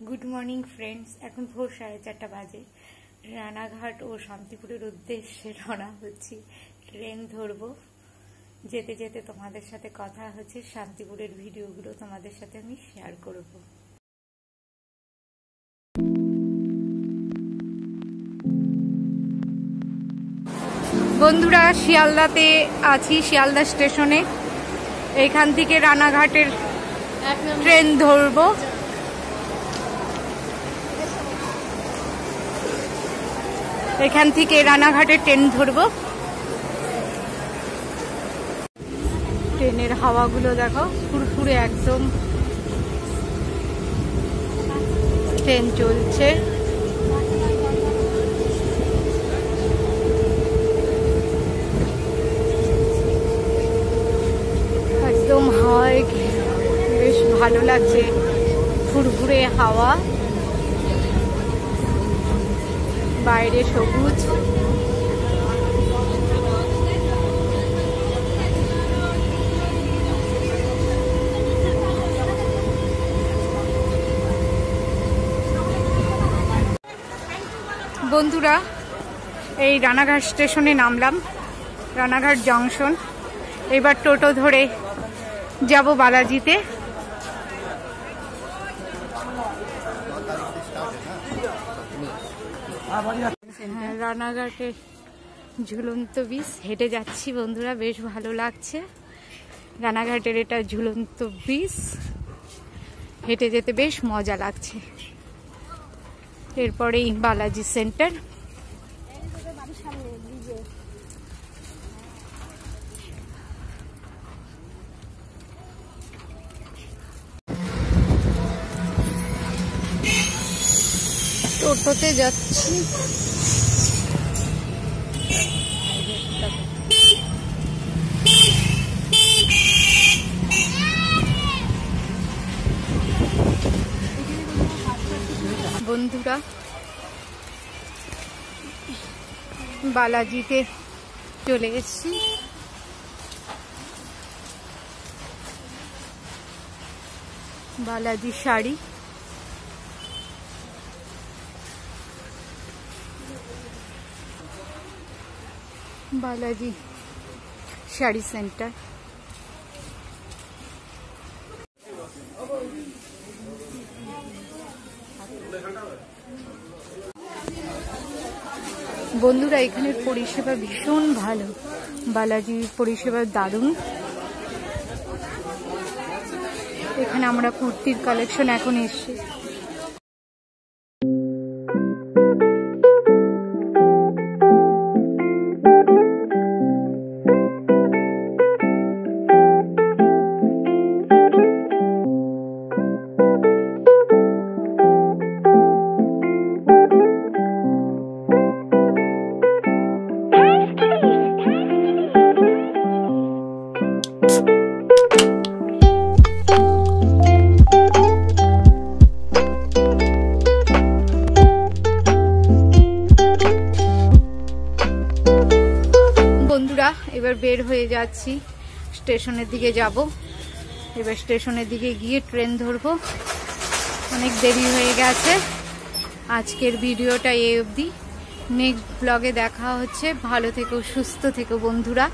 Good morning friends. এখন ভোর 4:30 বাজে। রানাঘাট ও শান্তিপুরের উদ্দেশ্যে রওনা হচ্ছি। ট্রেন ধরবো। যেতে যেতে তোমাদের সাথে কথা হচ্ছে, শান্তিপুরের ভিডিওগুলো তোমাদের সাথে আমি শেয়ার করব। বন্ধুরা, শিয়ালদাতে আছি, শিয়ালদা স্টেশনে। এখান থেকে রানাঘাটের ট্রেন ধরবো। এখান থেকে রানাঘাটের ট্রেন ধরবো। ট্রেনের হাওয়াগুলো দেখো, ফুরফুরে একদম। ট্রেন চলছে। একদম হাওয়ায় বেশ ভালো লাগছে, ফুরফুরে হাওয়া, বাইরে সবুজ। বন্ধুরা, এই রানাঘাট স্টেশনে নামলাম, রানাঘাট জংশন। এবার টোটো ধরে যাব বালাজিতে। হ্যাঁ, রানাঘাটের ঝুলন্ত ব্রিজ হেঁটে যাচ্ছি বন্ধুরা, বেশ ভালো লাগছে। রানাঘাটের এটা ঝুলন্ত ব্রিজ, হেঁটে যেতে বেশ মজা লাগছে। এরপরেই বালাজি সেন্টার। টোটোতে যাচ্ছি। বন্ধুরা, বালাজিতে চলে এসেছি। বালাজি শাড়ি, বালাজি শাড়ি সেন্টার। বন্ধুরা, এখানের পরিষেবা ভীষণ ভালো, বালাজি পরিষেবা দারুণ। এখানে আমরা কুর্তির কালেকশন এখন এসছে। বন্ধুরা, এবার বের হয়ে যাচ্ছি, স্টেশনের দিকে যাব। এবার স্টেশনের দিকে গিয়ে ট্রেন ধরবো। অনেক দেরি হয়ে গেছে। আজকের ভিডিওটা এই অবধি। নেক্সট ব্লগে দেখা হচ্ছে। ভালো থেকো, সুস্থ থেকো বন্ধুরা।